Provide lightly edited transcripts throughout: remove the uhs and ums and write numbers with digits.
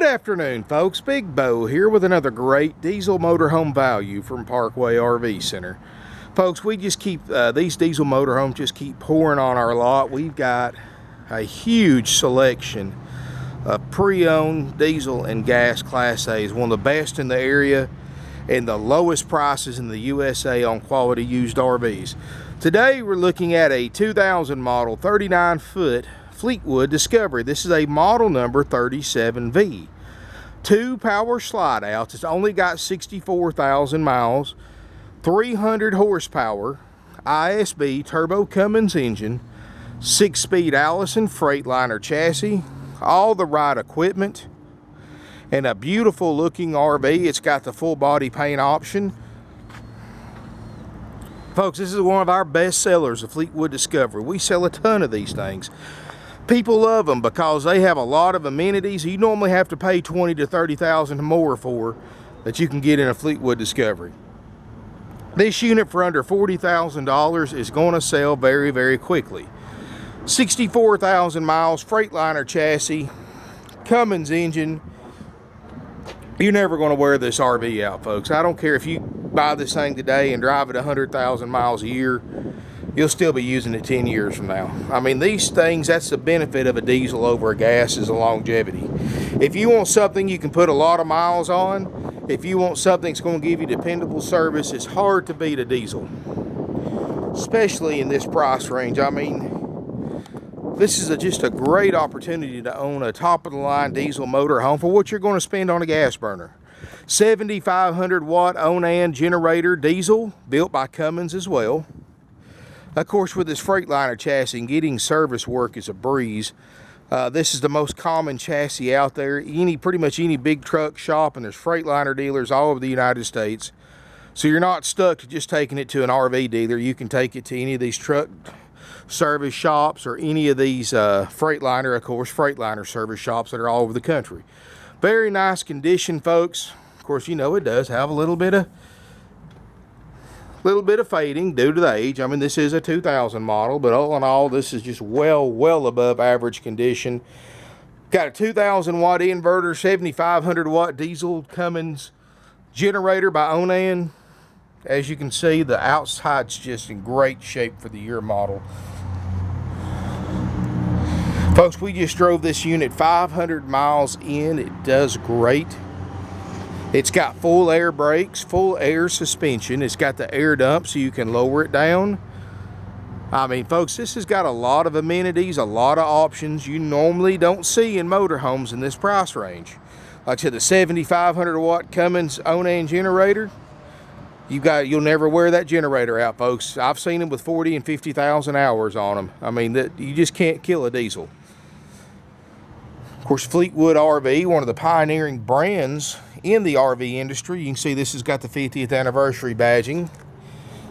Good afternoon, folks. Big Bo here with another great diesel motorhome value from Parkway RV Center. Folks, we just keep, these diesel motorhomes just keep pouring on our lot. We've got a huge selection of pre-owned diesel and gas Class A's, one of the best in the area and the lowest prices in the USA on quality used RVs. Today we're looking at a 2000 model 39-foot Fleetwood Discovery. This is a model number 37V. 2 power slide outs. It's only got 64,000 miles, 300 horsepower, ISB turbo Cummins engine, 6-speed Allison Frieghtliner Chassis, all the right equipment, and a beautiful looking RV. It's got the full body paint option. Folks, this is one of our best sellers, the Fleetwood Discovery. We sell a ton of these things. People love them because they have a lot of amenities you normally have to pay $20,000 to $30,000 more for that you can get in a Fleetwood Discovery. This unit for under $40,000 is going to sell very, very quickly. 64,000 miles, Frieghtliner chassis, Cummins engine. You're never going to wear this RV out, folks. I don't care if you buy this thing today and drive it 100,000 miles a year. You'll still be using it 10 years from now. I mean, these things, that's the benefit of a diesel over a gas, is the longevity. If you want something you can put a lot of miles on, if you want something that's going to give you dependable service, it's hard to beat a diesel, especially in this price range. I mean, this is just a great opportunity to own a top-of-the-line diesel motorhome for what you're going to spend on a gas burner. 7,500 watt Onan generator diesel, built by Cummins as well. Of course, with this Frieghtliner chassis, getting service work is a breeze. This is the most common chassis out there. Pretty much any big truck shop, and there's Frieghtliner dealers all over the United States. So you're not stuck to just taking it to an RV dealer. You can take it to any of these truck service shops or any of these Frieghtliner, of course, Frieghtliner service shops that are all over the country. Very nice condition, folks. Of course, you know it does have a little bit of fading due to the age. I mean, this is a 2000 model, but all in all, this is just well above average condition. Got a 2000 watt inverter, 7500 watt diesel Cummins generator by Onan. As you can see, the outside's just in great shape for the year model. Folks, we just drove this unit 500 miles in. It does great. It's got full air brakes, full air suspension. It's got the air dump so you can lower it down. I mean, folks, this has got a lot of amenities, a lot of options you normally don't see in motorhomes in this price range. Like I said, the 7500 watt Cummins Onan generator, you'll never wear that generator out, folks. I've seen them with 40 and 50,000 hours on them. I mean, you just can't kill a diesel. Of course, Fleetwood RV, one of the pioneering brands in the RV industry. You can see this has got the 50th anniversary badging.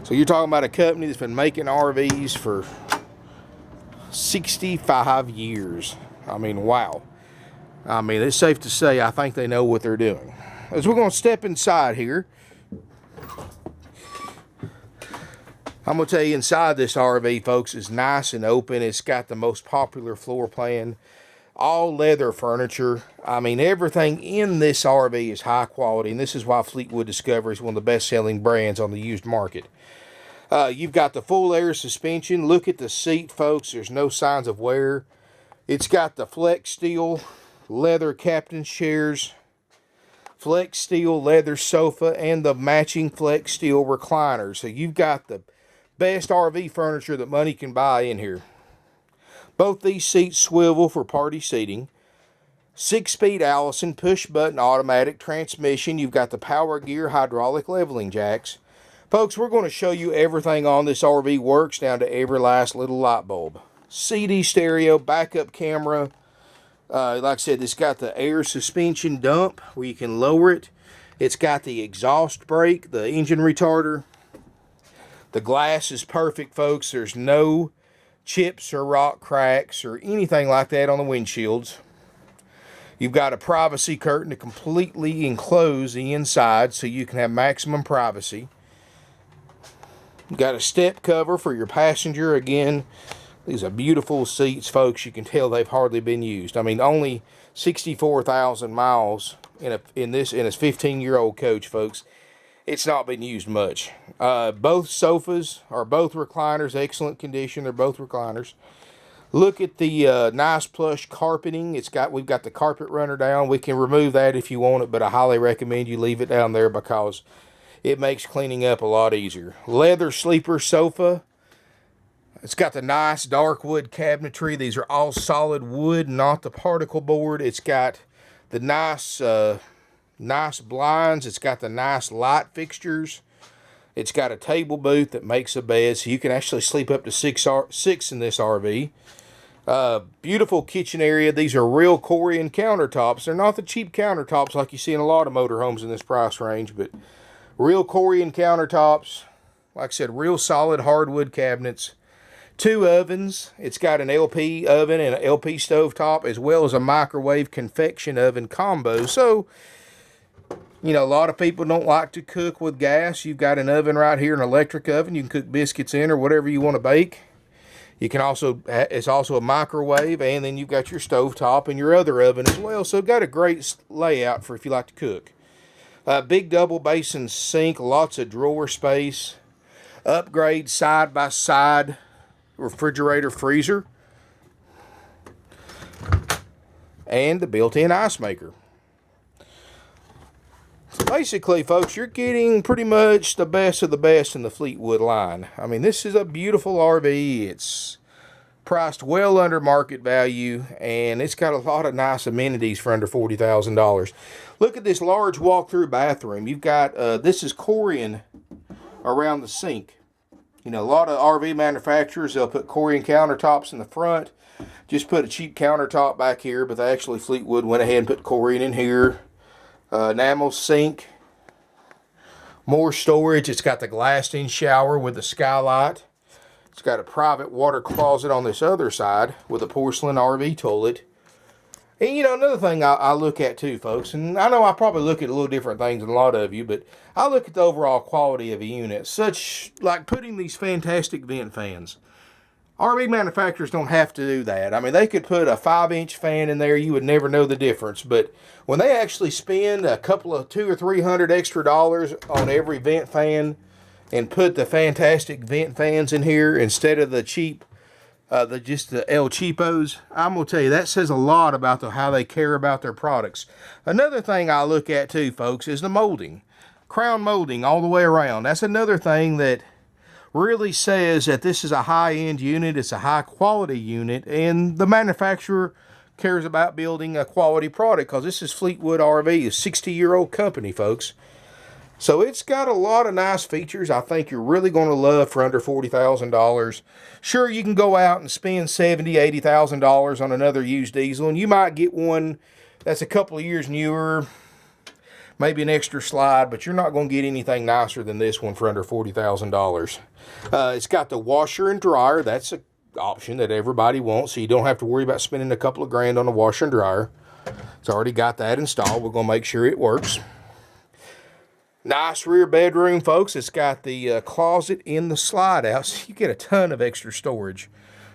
So you're talking about a company that's been making RVs for 65 years. I mean, wow. I mean, it's safe to say I think they know what they're doing. As we're going to step inside here, I'm going to tell you, inside this RV, folks, is nice and open. It's got the most popular floor plan. All leather furniture. I mean, everything in this RV is high quality, and this is why Fleetwood Discovery is one of the best-selling brands on the used market. You've got the full air suspension. Look at the seat, folks. There's no signs of wear. It's got the flex steel leather captain's chairs, flex steel leather sofa, and the matching flex steel recliners. So you've got the best RV furniture that money can buy in here. Both these seats swivel for party seating. 6-speed Allison push-button automatic transmission. You've got the power gear hydraulic leveling jacks. Folks, we're going to show you everything on this RV works, down to every last little light bulb. CD stereo, backup camera. Like I said, it's got the air suspension dump where you can lower it. It's got the exhaust brake, the engine retarder. The glass is perfect, folks. There's no chips or rock cracks or anything like that on the windshields. You've got a privacy curtain to completely enclose the inside so you can have maximum privacy. You've got a step cover for your passenger. Again, these are beautiful seats, folks. You can tell they've hardly been used. I mean, only 64,000 miles in this 15-year-old coach, folks. It's not been used much. Both sofas are both recliners, excellent condition. They're both recliners. Look at the nice plush carpeting. We've got the carpet runner down. We can remove that if you want it, but I highly recommend you leave it down there because it makes cleaning up a lot easier. Leather sleeper sofa. It's got the nice dark wood cabinetry. These are all solid wood, not the particle board. It's got the nice blinds. It's got the nice light fixtures. It's got a table booth that makes a bed, so you can actually sleep up to six in this RV. Beautiful kitchen area. These are real Corian countertops. They're not the cheap countertops like you see in a lot of motorhomes in this price range, but real Corian countertops. Like I said, real solid hardwood cabinets. 2 ovens. It's got an LP oven and an LP stovetop, as well as a microwave convection oven combo. So, you know, a lot of people don't like to cook with gas. You've got an oven right here, an electric oven. You can cook biscuits in or whatever you want to bake. You can also, it's also a microwave, and then you've got your stovetop and your other oven as well. So got a great layout for if you like to cook. Big double basin sink, lots of drawer space. Upgrade side by side refrigerator freezer. And the built-in ice maker. So basically, folks, you're getting pretty much the best of the best in the Fleetwood line. I mean, this is a beautiful RV. It's priced well under market value, and it's got a lot of nice amenities for under $40,000. Look at this large walk-through bathroom. You've got, this is Corian around the sink. You know, a lot of RV manufacturers, they'll put Corian countertops in the front. Just put a cheap countertop back here, but they actually, Fleetwood went ahead and put Corian in here. Enamel sink, more storage. It's got the glassed-in shower with the skylight. It's got a private water closet on this other side with a porcelain RV toilet. And, you know, another thing I look at too, folks, and I know I probably look at a little different things than a lot of you, but I look at the overall quality of a unit, such like putting these fantastic vent fans. RV manufacturers don't have to do that. I mean, they could put a 5-inch fan in there. You would never know the difference. But when they actually spend a couple of $200 or $300 extra on every vent fan and put the fantastic vent fans in here instead of the cheap, just the El Cheapos, I'm going to tell you, that says a lot about how they care about their products. Another thing I look at too, folks, is the molding. Crown molding all the way around. That's another thing that really says that this is a high-end unit, it's a high-quality unit, and the manufacturer cares about building a quality product because this is Fleetwood RV, a 60-year-old company, folks. So it's got a lot of nice features I think you're really going to love for under $40,000. Sure, you can go out and spend $70,000, $80,000 on another used diesel, and you might get one that's a couple of years newer, maybe an extra slide, but you're not going to get anything nicer than this one for under $40,000. It's got the washer and dryer. That's an option that everybody wants, so you don't have to worry about spending a couple of grand on a washer and dryer. It's already got that installed. We're going to make sure it works. Nice rear bedroom, folks. It's got the closet in the slide out, so you get a ton of extra storage.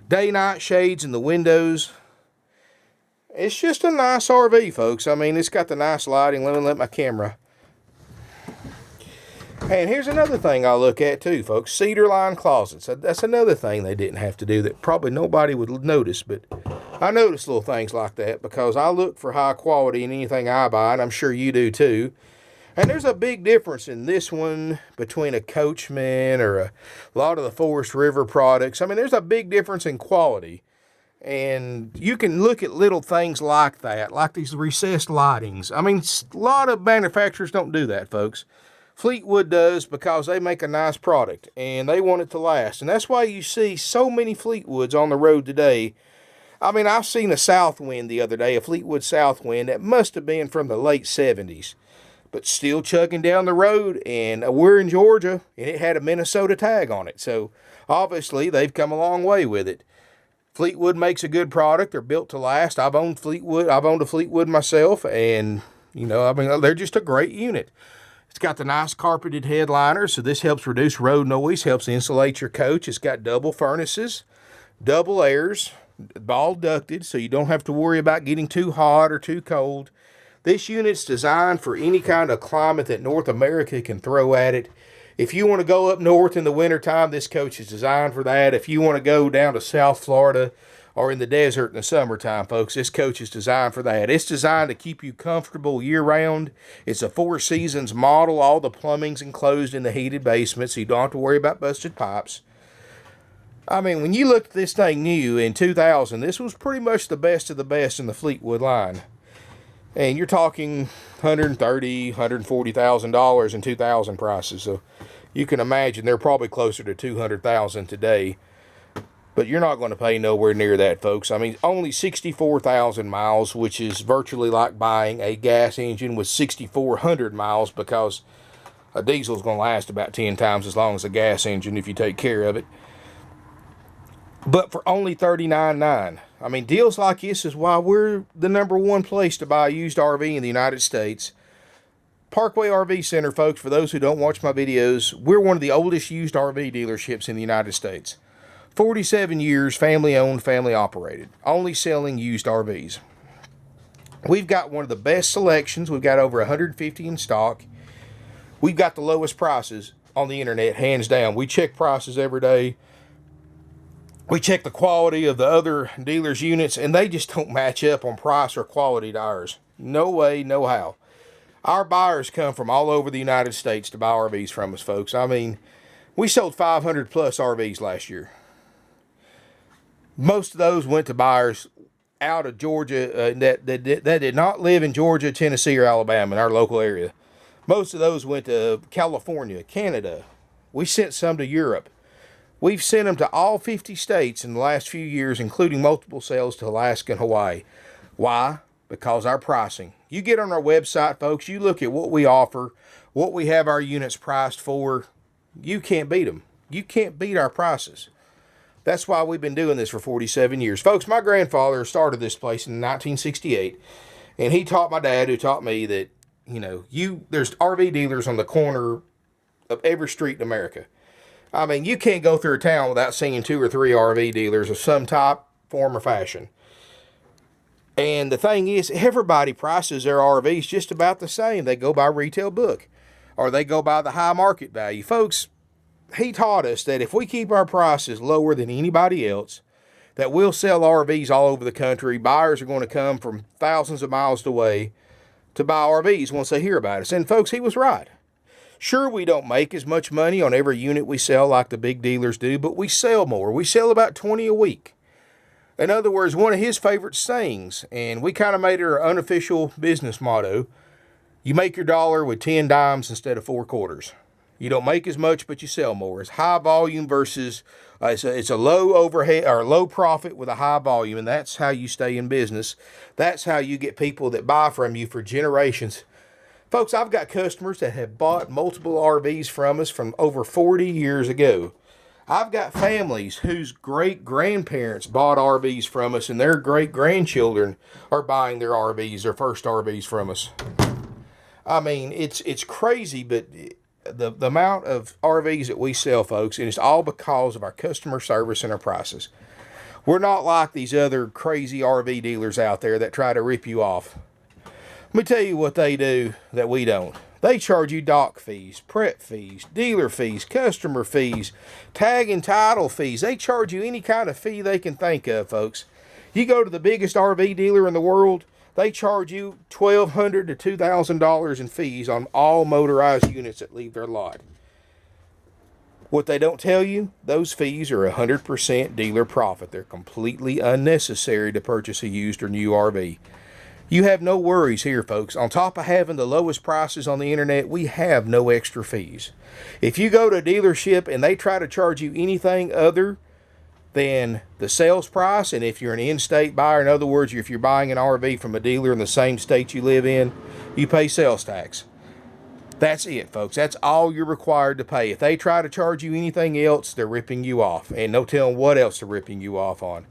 Day-night shades in the windows. It's just a nice RV, folks. I mean, it's got the nice lighting. Let me let my camera. And here's another thing I look at too, folks. Cedar line closets. That's another thing they didn't have to do that probably nobody would notice, but I notice little things like that because I look for high quality in anything I buy, and I'm sure you do too. And there's a big difference in this one between a Coachman or a lot of the Forest River products. I mean, there's a big difference in quality. And you can look at little things like that, like these recessed lightings. I mean, a lot of manufacturers don't do that, folks. Fleetwood does because they make a nice product and they want it to last. And that's why you see so many Fleetwoods on the road today. I mean, I've seen a Southwind the other day, a Fleetwood Southwind that must have been from the late 70s. But still chugging down the road, and we're in Georgia, and it had a Minnesota tag on it. So obviously they've come a long way with it. Fleetwood makes a good product. They're built to last. I've owned Fleetwood. I've owned a Fleetwood myself, and you know, I mean, they're just a great unit. It's got the nice carpeted headliner, so this helps reduce road noise, helps insulate your coach. It's got double furnaces, double airs, ball ducted, so you don't have to worry about getting too hot or too cold. This unit's designed for any kind of climate that North America can throw at it. If you want to go up north in the wintertime, this coach is designed for that. If you want to go down to South Florida or in the desert in the summertime, folks, this coach is designed for that. It's designed to keep you comfortable year-round. It's a 4 seasons model. All the plumbing's enclosed in the heated basement, so you don't have to worry about busted pipes. I mean, when you looked at this thing new in 2000, this was pretty much the best of the best in the Fleetwood line. And you're talking $130,000, $140,000 in 2000 prices. So you can imagine they're probably closer to $200,000 today. But you're not going to pay nowhere near that, folks. I mean, only 64,000 miles, which is virtually like buying a gas engine with 6,400 miles, because a diesel is going to last about 10 times as long as a gas engine if you take care of it. But for only $39,900. I mean, deals like this is why we're the #1 place to buy a used RV in the United States. Parkway RV Center, folks, for those who don't watch my videos, we're one of the oldest used RV dealerships in the United States. 47 years, family owned, family operated, only selling used RVs. We've got one of the best selections. We've got over 150 in stock. We've got the lowest prices on the internet, hands down. We check prices every day. We check the quality of the other dealers' units, and they just don't match up on price or quality to ours. No way, no how. Our buyers come from all over the United States to buy RVs from us, folks. I mean, we sold 500 plus RVs last year. Most of those went to buyers out of Georgia that did not live in Georgia, Tennessee, or Alabama in our local area. Most of those went to California, Canada. We sent some to Europe. We've sent them to all 50 states in the last few years, including multiple sales to Alaska and Hawaii. Why? Because our pricing. You get on our website, folks, you look at what we offer, what we have our units priced for, you can't beat them. You can't beat our prices. That's why we've been doing this for 47 years. Folks, my grandfather started this place in 1968, and he taught my dad, who taught me that, you know, there's RV dealers on the corner of every street in America. I mean, you can't go through a town without seeing 2 or 3 RV dealers of some type, form, or fashion. And the thing is, everybody prices their RVs just about the same. They go by retail book, or they go by the high market value. Folks, he taught us that if we keep our prices lower than anybody else, that we'll sell RVs all over the country. Buyers are going to come from thousands of miles away to buy RVs once they hear about us. And folks, he was right. Sure, we don't make as much money on every unit we sell like the big dealers do, but we sell more. We sell about 20 a week. In other words, one of his favorite sayings, and we kind of made it our unofficial business motto, you make your dollar with 10 dimes instead of 4 quarters. You don't make as much, but you sell more. It's high volume versus, it's a low overhead or low profit with a high volume, and that's how you stay in business. That's how you get people that buy from you for generations. Folks, I've got customers that have bought multiple RVs from us from over 40 years ago. I've got families whose great-grandparents bought RVs from us, and their great-grandchildren are buying their RVs, their first RVs from us. I mean, it's crazy, but the amount of RVs that we sell, folks, and it's all because of our customer service and our prices. We're not like these other crazy RV dealers out there that try to rip you off. Let me tell you what they do that we don't. They charge you dock fees, prep fees, dealer fees, customer fees, tag and title fees. They charge you any kind of fee they can think of, folks. You go to the biggest RV dealer in the world, they charge you $1,200 to $2,000 in fees on all motorized units that leave their lot. What they don't tell you, those fees are 100% dealer profit. They're completely unnecessary to purchase a used or new RV. You have no worries here, folks. On top of having the lowest prices on the internet, we have no extra fees. If you go to a dealership and they try to charge you anything other than the sales price, and if you're an in-state buyer, in other words, if you're buying an RV from a dealer in the same state you live in, you pay sales tax. That's it, folks. That's all you're required to pay. If they try to charge you anything else, they're ripping you off, and no telling what else they're ripping you off on.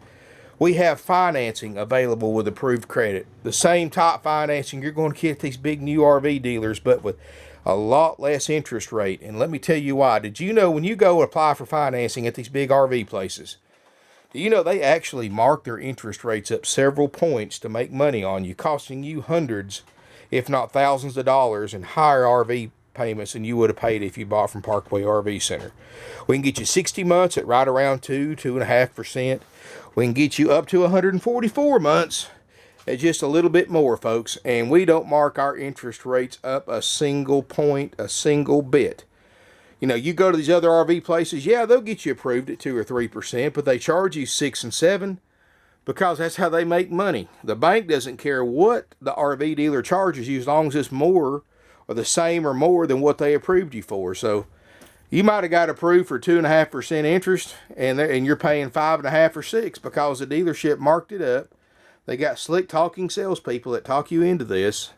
We have financing available with approved credit. The same type financing you're going to get at these big new RV dealers, but with a lot less interest rate. And let me tell you why. Did you know when you go apply for financing at these big RV places, Do you know they actually mark their interest rates up several points to make money on you, costing you hundreds, if not thousands of dollars in higher RV payments than you would have paid if you bought from Parkway RV Center? We can get you 60 months at right around 2.5%. We can get you up to 144 months at just a little bit more, folks. And we don't mark our interest rates up a single point, a single bit. You know, you go to these other RV places, yeah, they'll get you approved at 2 or 3%, but they charge you 6 and 7 because that's how they make money. The bank doesn't care what the RV dealer charges you as long as it's more or the same or more than what they approved you for. So you might have got approved for 2.5% interest, and you're paying 5.5 or 6 because the dealership marked it up. They got slick talking salespeople that talk you into this.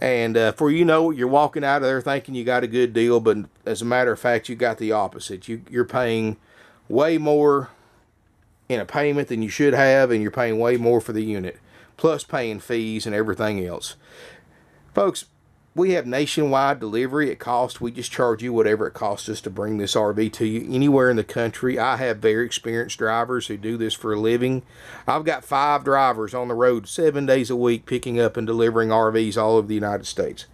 And for you know, you're walking out of there thinking you got a good deal, but as a matter of fact, you got the opposite. You're paying way more in a payment than you should have, and you're paying way more for the unit, plus paying fees and everything else. Folks, we have nationwide delivery at cost. We just charge you whatever it costs us to bring this RV to you anywhere in the country. I have very experienced drivers who do this for a living. I've got 5 drivers on the road 7 days a week picking up and delivering RVs all over the United States.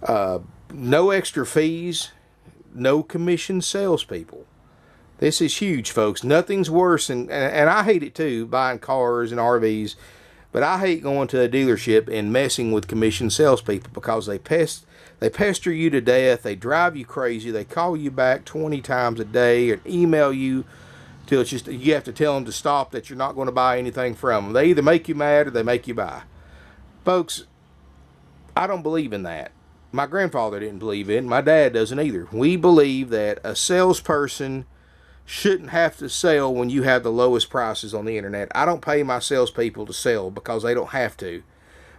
No extra fees, no commission salespeople. This is huge, folks. Nothing's worse, and I hate it too, buying cars and RVs. But I hate going to a dealership and messing with commission salespeople because they pester you to death. They drive you crazy. They call you back 20 times a day and email you till it's just you have to tell them to stop, that you're not going to buy anything from them. They either make you mad or they make you buy. Folks, I don't believe in that. My grandfather didn't believe in it. My dad doesn't either. We believe that a salesperson shouldn't have to sell when you have the lowest prices on the internet. I don't pay my salespeople to sell because they don't have to.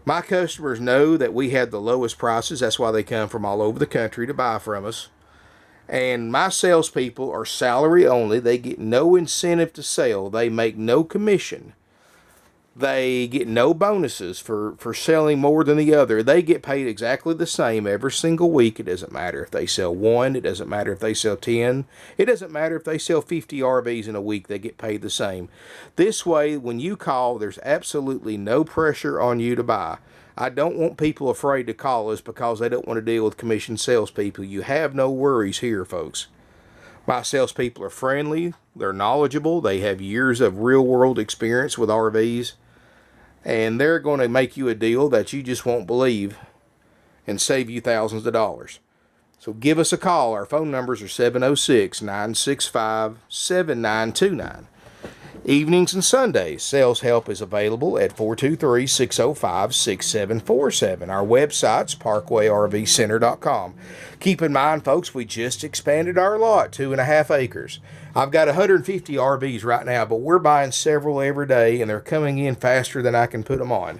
My customers know that we have the lowest prices. That's why they come from all over the country to buy from us. And my salespeople are salary only. They get no incentive to sell. They make no commission. They get no bonuses for selling more than the other. They get paid exactly the same every single week. It doesn't matter if they sell 1. It doesn't matter if they sell 10. It doesn't matter if they sell 50 RVs in a week. They get paid the same. This way, when you call, there's absolutely no pressure on you to buy. I don't want people afraid to call us because they don't want to deal with commission salespeople. You have no worries here, folks. My salespeople are friendly. They're knowledgeable. They have years of real-world experience with RVs. And they're going to make you a deal that you just won't believe and save you thousands of dollars. So give us a call. Our phone numbers are 706-965-7929. Evenings and Sundays, sales help is available at 423-605-6747. Our website's parkway-rv-center.com. Keep in mind, folks, we just expanded our lot, 2.5 acres. I've got 150 RVs right now, but we're buying several every day, and they're coming in faster than I can put them on.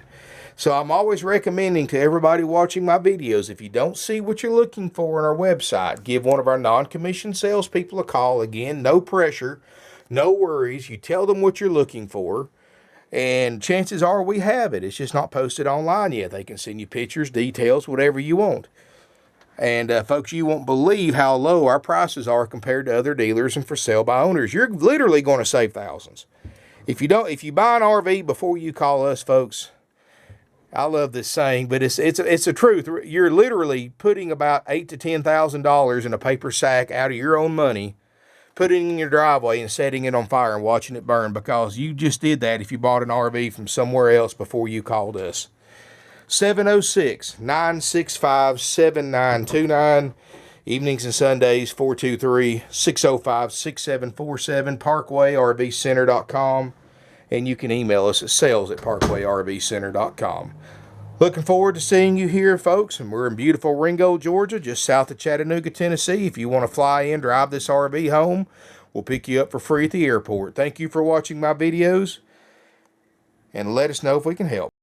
So I'm always recommending to everybody watching my videos, if you don't see what you're looking for on our website, give one of our non-commissioned salespeople a call. Again, no pressure, no worries. You tell them what you're looking for, and chances are we have it. It's just not posted online yet. They can send you pictures, details, whatever you want. And folks, you won't believe how low our prices are compared to other dealers and for sale by owners. You're literally going to save thousands. If you buy an RV before you call us, folks, I love this saying, but it's the truth. You're literally putting about $8,000 to $10,000 in a paper sack out of your own money, putting it in your driveway and setting it on fire and watching it burn, because you just did that if you bought an RV from somewhere else before you called us. 706-965-7929. Evenings and Sundays, 423-605-6747, parkway-rv-center.com. And you can email us at sales@parkway-rv-center.com. Looking forward to seeing you here, folks. And we're in beautiful Ringo, Georgia, just south of Chattanooga, Tennessee. If you want to fly in, drive this RV home, we'll pick you up for free at the airport. Thank you for watching my videos, and let us know if we can help.